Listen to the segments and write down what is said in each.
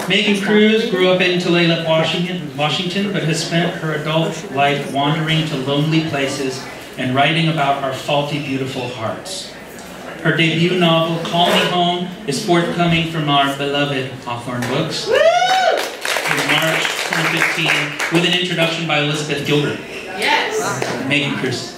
Megan Kruse grew up in Tulalip, Washington, but has spent her adult life wandering to lonely places and writing about our faulty, beautiful hearts. Her debut novel, Call Me Home, is forthcoming from our beloved Hawthorne Books in March 2015 with an introduction by Elizabeth Gilbert. Yes. Megan Kruse.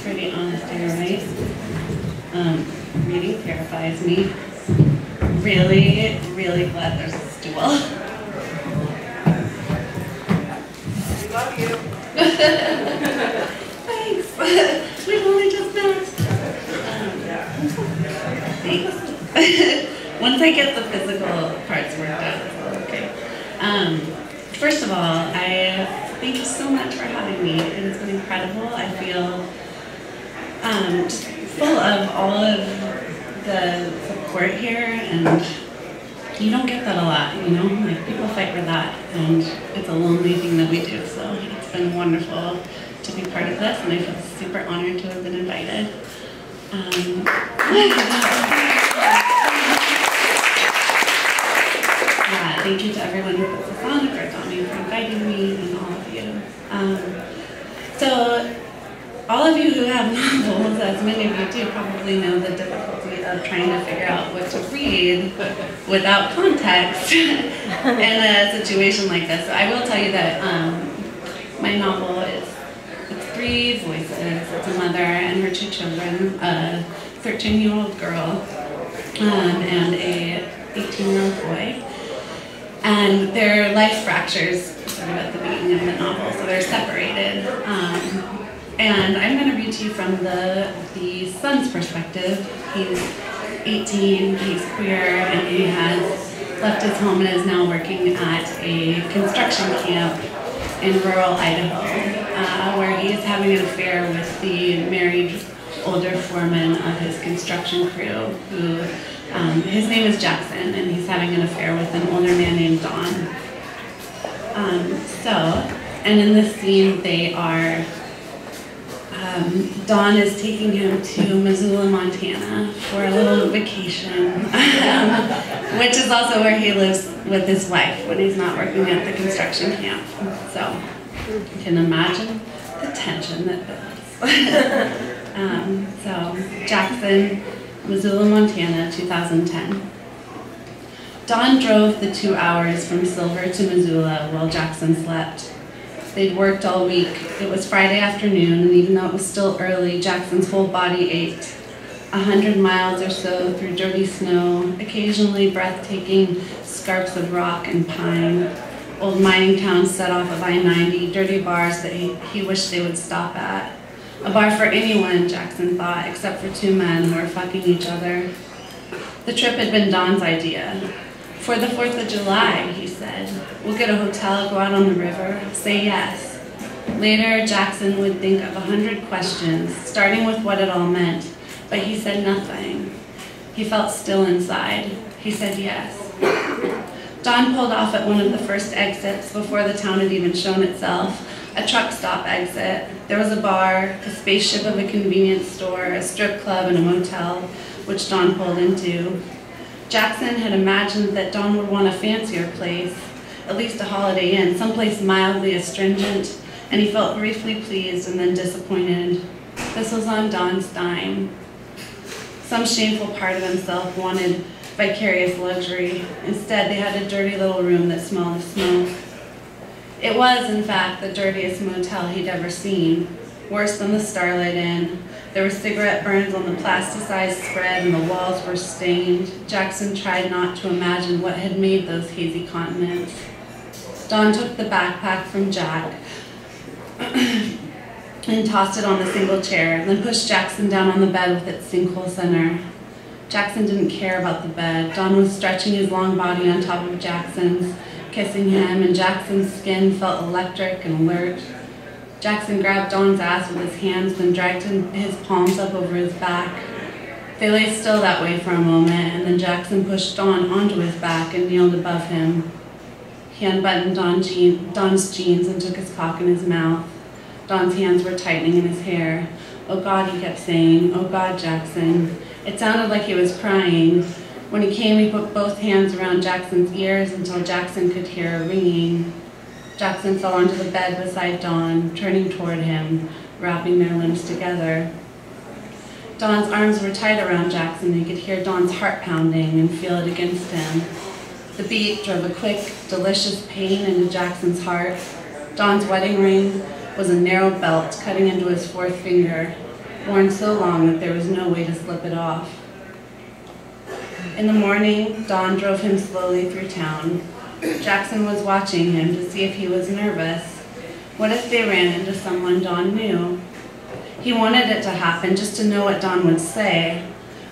Pretty honest here, right? Reading terrifies me. Really, really glad there's a stool. We love you. Thanks. We've only just met. Thanks. Once I get the physical parts worked out, it's okay. First of all, I thank you so much for having me. It has been incredible. I feel just full of all of the support here, and you don't get that a lot, you know? Like, people fight for that, and it's a lonely thing that we do, so it's been wonderful to be part of this, and I feel super honored to have been invited. Yeah, thank you to everyone who puts this on, for Tommy for inviting me, and all of you. So, all of you who have novels, as many of you do, probably know the difficulty of trying to figure out what to read without context in a situation like this. So I will tell you that my novel it's 3 voices. It's a mother and her 2 children, a 13-year-old girl and a 18-year-old boy. And their life fractures sort of at the beginning of the novel, so they're separated. And I'm going to read to you from the son's perspective. He's 18, he's queer, and he has left his home and is now working at a construction camp in rural Idaho, where he is having an affair with the married older foreman of his construction crew, who his name is Jackson, and he's having an affair with an older man named Don. And in this scene, they are Don is taking him to Missoula, Montana for a little vacation, which is also where he lives with his wife when he's not working at the construction camp. So you can imagine the tension that builds. So Jackson, Missoula, Montana, 2010. Don drove the 2 hours from Silver to Missoula while Jackson slept. They'd worked all week. It was Friday afternoon, and even though it was still early, Jackson's whole body ached. 100 miles or so through dirty snow, occasionally breathtaking scarps of rock and pine, old mining towns set off of I-90, dirty bars that he wished they would stop at. A bar for anyone, Jackson thought, except for 2 men who were fucking each other. The trip had been Don's idea. For the 4th of July, he said. We'll get a hotel, go out on the river, say yes. Later, Jackson would think of 100 questions, starting with what it all meant, but he said nothing. He felt still inside. He said yes. Don pulled off at one of the first exits before the town had even shown itself, a truck stop exit. There was a bar, a spaceship of a convenience store, a strip club, and a motel, which Don pulled into. Jackson had imagined that Don would want a fancier place, at least a Holiday Inn, someplace mildly astringent, and he felt briefly pleased and then disappointed. This was on Don's dime. Some shameful part of himself wanted vicarious luxury. Instead, they had a dirty little room that smelled of smoke. It was, in fact, the dirtiest motel he'd ever seen, worse than the Starlight Inn. There were cigarette burns on the plasticized spread and the walls were stained. Jackson tried not to imagine what had made those hazy continents. Don took the backpack from Jack and tossed it on the single chair, then pushed Jackson down on the bed with its sinkhole center. Jackson didn't care about the bed. Don was stretching his long body on top of Jackson's, kissing him, and Jackson's skin felt electric and alert. Jackson grabbed Don's ass with his hands, then dragged his palms up over his back. They lay still that way for a moment, and then Jackson pushed Don onto his back and kneeled above him. He unbuttoned Don's jeans and took his cock in his mouth. Don's hands were tightening in his hair. "Oh God," he kept saying. "Oh God, Jackson." It sounded like he was crying. When he came, he put both hands around Jackson's ears until Jackson could hear a ringing. Jackson fell onto the bed beside Don, turning toward him, wrapping their limbs together. Don's arms were tight around Jackson, and he could hear Don's heart pounding and feel it against him. The beat drove a quick, delicious pain into Jackson's heart. Don's wedding ring was a narrow belt cutting into his fourth finger, worn so long that there was no way to slip it off. In the morning, Don drove him slowly through town. Jackson was watching him to see if he was nervous. What if they ran into someone Don knew? He wanted it to happen just to know what Don would say,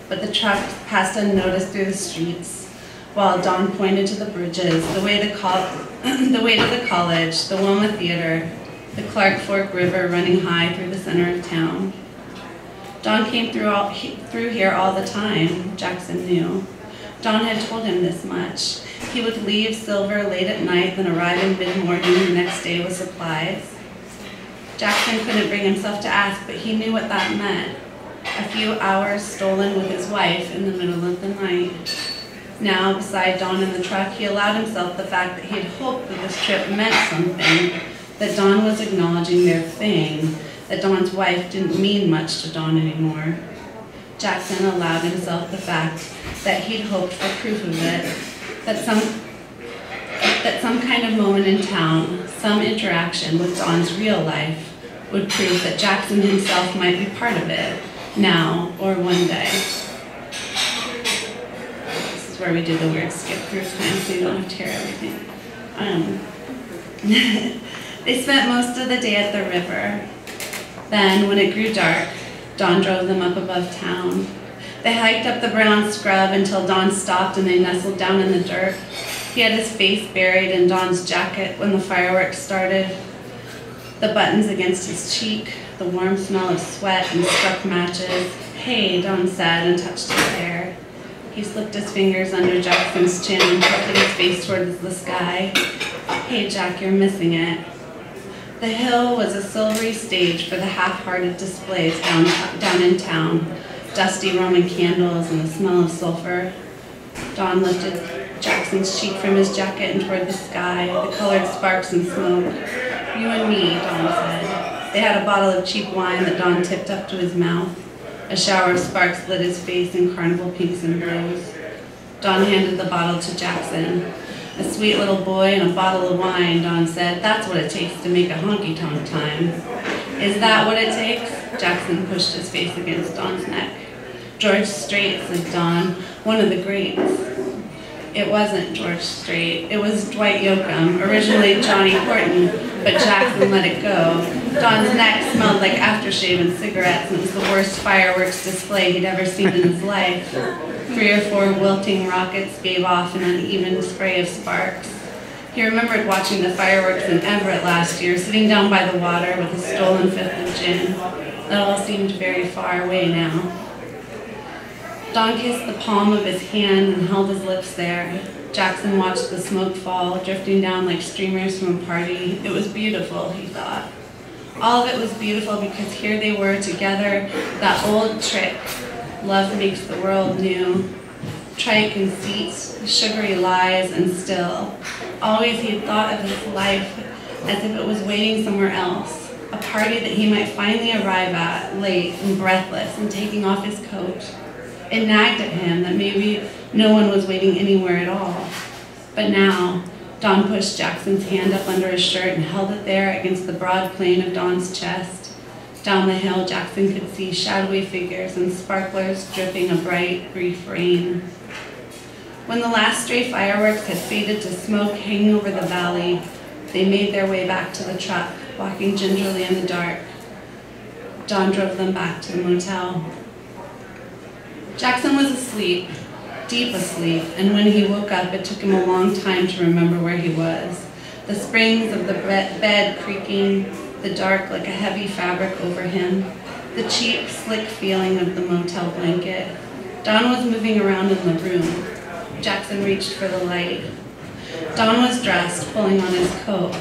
but the truck passed unnoticed through the streets, while Don pointed to the bridges, the way to the college, the Wilma Theater, the Clark Fork River running high through the center of town. Don came through here all the time, Jackson knew. Don had told him this much. He would leave Silver late at night, then arrive in mid-morning the next day with supplies. Jackson couldn't bring himself to ask, but he knew what that meant. A few hours stolen with his wife in the middle of the night. Now, beside Don in the truck, he allowed himself the fact that he had hoped that this trip meant something, that Don was acknowledging their thing, that Don's wife didn't mean much to Don anymore. Jackson allowed himself the fact that he'd hoped for proof of it, that some kind of moment in town, some interaction with Don's real life, would prove that Jackson himself might be part of it, now or one day. This is where we do the weird skip through time so you don't have to hear everything. They spent most of the day at the river. Then, when it grew dark, Don drove them up above town. They hiked up the brown scrub until Don stopped and they nestled down in the dirt. He had his face buried in Don's jacket when the fireworks started, the buttons against his cheek, the warm smell of sweat and struck matches. "Hey," Don said and touched his hair. He slipped his fingers under Jackson's chin and tilted his face towards the sky. "Hey, Jack, you're missing it." The hill was a silvery stage for the half-hearted displays down in town, dusty Roman candles and the smell of sulfur. Don lifted Jackson's cheek from his jacket and toward the sky, the colored sparks and smoke. "You and me," Don said. They had a bottle of cheap wine that Don tipped up to his mouth. A shower of sparks lit his face in carnival pinks and blues. Don handed the bottle to Jackson. "A sweet little boy and a bottle of wine," Don said. "That's what it takes to make a honky-tonk time." "Is that what it takes?" Jackson pushed his face against Don's neck. "George Strait," said Don, "one of the greats." It wasn't George Strait. It was Dwight Yoakam, originally Johnny Horton, but Jackson let it go. Don's neck smelled like aftershave and cigarettes, and it was the worst fireworks display he'd ever seen in his life. 3 or 4 wilting rockets gave off an uneven spray of sparks. He remembered watching the fireworks in Everett last year, sitting down by the water with a stolen fifth of gin. It all seemed very far away now. Don kissed the palm of his hand and held his lips there. Jackson watched the smoke fall, drifting down like streamers from a party. It was beautiful, he thought. All of it was beautiful because here they were together, that old trick. Love makes the world new. Trite conceits, sugary lies, and still. Always he had thought of his life as if it was waiting somewhere else. A party that he might finally arrive at, late and breathless, and taking off his coat. It nagged at him that maybe no one was waiting anywhere at all. But now, Don pushed Jackson's hand up under his shirt and held it there against the broad plane of Don's chest. Down the hill, Jackson could see shadowy figures and sparklers dripping a bright, brief rain. When the last stray fireworks had faded to smoke hanging over the valley, they made their way back to the truck, walking gingerly in the dark. Don drove them back to the motel. Jackson was asleep, deep asleep, and when he woke up, it took him a long time to remember where he was. The springs of the bed creaking, the dark like a heavy fabric over him, the cheap, slick feeling of the motel blanket. Don was moving around in the room. Jackson reached for the light. Don was dressed, pulling on his coat.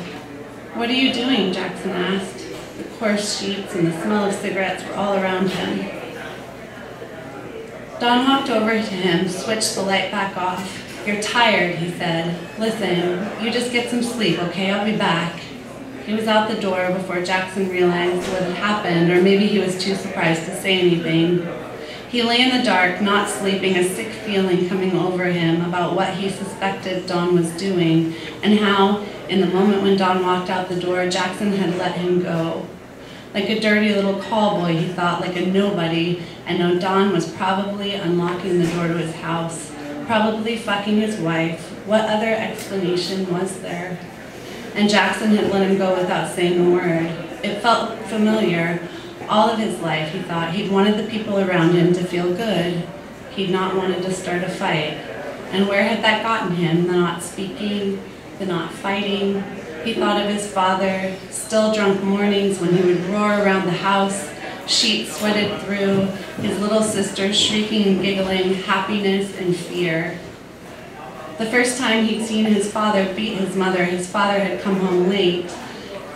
"What are you doing?" Jackson asked. The coarse sheets and the smell of cigarettes were all around him. Don walked over to him, switched the light back off. "You're tired," he said. "Listen, you just get some sleep, okay? I'll be back." He was out the door before Jackson realized what had happened, or maybe he was too surprised to say anything. He lay in the dark, not sleeping, a sick feeling coming over him about what he suspected Don was doing, and how, in the moment when Don walked out the door, Jackson had let him go. Like a dirty little call boy, he thought, like a nobody, and now Don was probably unlocking the door to his house, probably fucking his wife. What other explanation was there? And Jackson had let him go without saying a word. It felt familiar. All of his life, he thought, he'd wanted the people around him to feel good. He'd not wanted to start a fight. And where had that gotten him? The not speaking, the not fighting. He thought of his father, still drunk mornings when he would roar around the house, sheets sweated through, his little sister shrieking and giggling, happiness and fear. The first time he'd seen his father beat his father had come home late.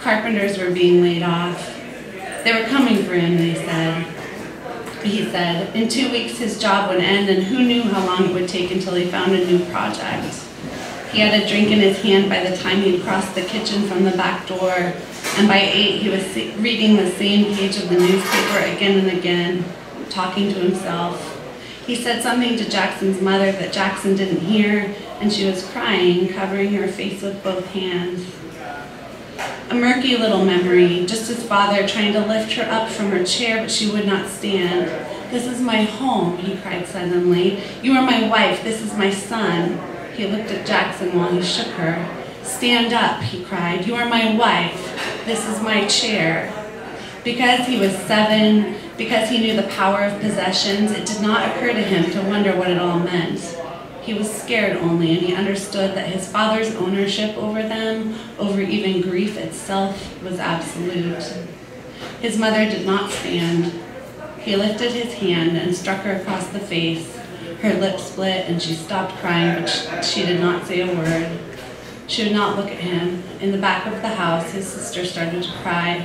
Carpenters were being laid off. They were coming for him, he said. In 2 weeks his job would end, and who knew how long it would take until he found a new project. He had a drink in his hand by the time he'd crossed the kitchen from the back door, and by 8 he was reading the same page of the newspaper again and again, talking to himself. He said something to Jackson's mother that Jackson didn't hear, and she was crying, covering her face with both hands. A murky little memory, just his father trying to lift her up from her chair, but she would not stand. "This is my home," he cried suddenly. "You are my wife. This is my son." He looked at Jackson while he shook her. "Stand up," he cried. "You are my wife. This is my chair." Because he was 7, because he knew the power of possessions, it did not occur to him to wonder what it all meant. He was scared only, and he understood that his father's ownership over them, over even grief itself, was absolute. His mother did not stand. He lifted his hand and struck her across the face. Her lips split, and she stopped crying, but she did not say a word. She would not look at him. In the back of the house, his sister started to cry.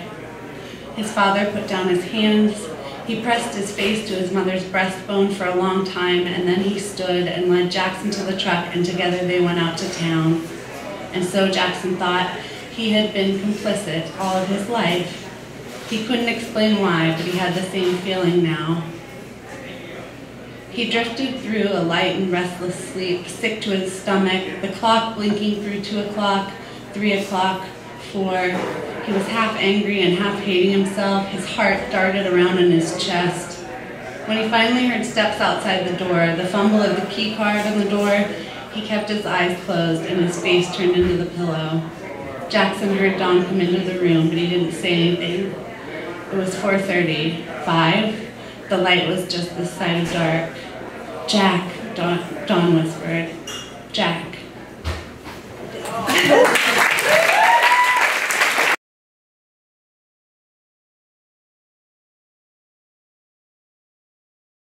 His father put down his hands. He pressed his face to his mother's breastbone for a long time, and then he stood and led Jackson to the truck, and together they went out to town. And so Jackson thought he had been complicit all of his life. He couldn't explain why, but he had the same feeling now. He drifted through a light and restless sleep, sick to his stomach, the clock blinking through 2 o'clock, 3 o'clock, 4. He was half angry and half hating himself. His heart darted around in his chest. When he finally heard steps outside the door, the fumble of the key card on the door, he kept his eyes closed and his face turned into the pillow. Jackson heard Don come into the room, but he didn't say anything. It was 4:30. 5? The light was just this side of dark. "Jack," Don whispered. "Jack."